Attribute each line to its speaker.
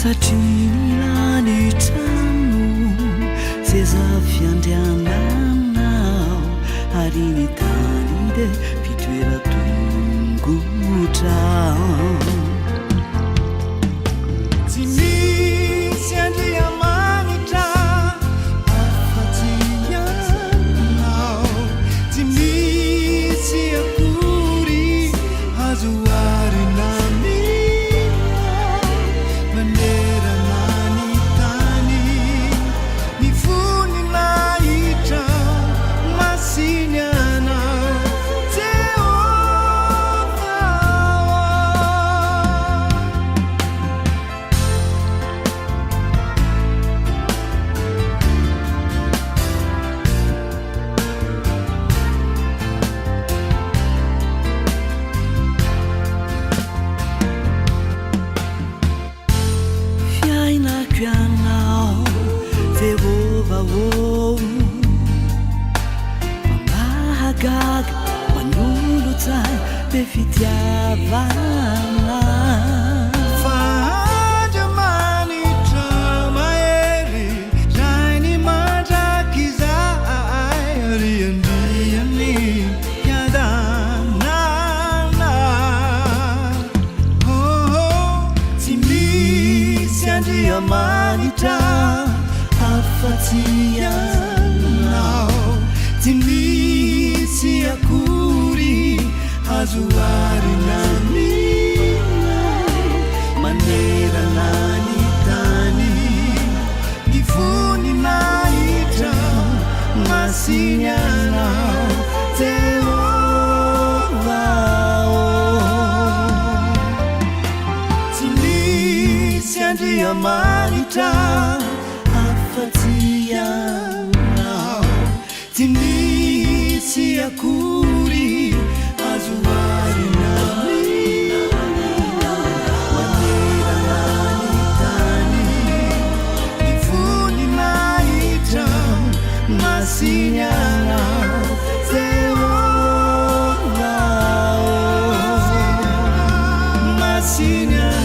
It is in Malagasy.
Speaker 1: Satrinilany trano zezafiandriananao ary ny tany de fitoeratongotra tsy misy andriamanitra afa-tsy ianao tsy misy akory azo arina fitiavana fahajamanitra mahery rainy mandrakizay riandriany hiadanana tsy misy andriamanitra afa-tsy ianao tsy misy akory azuarina mina manerana ny tany ny voninahitra masinianao Jehova tsy misy andriamanitra afa-tsy ianao tsy misy akory azuarina mina manerana ny tany ny voninahitra masinianao Jehova masinianao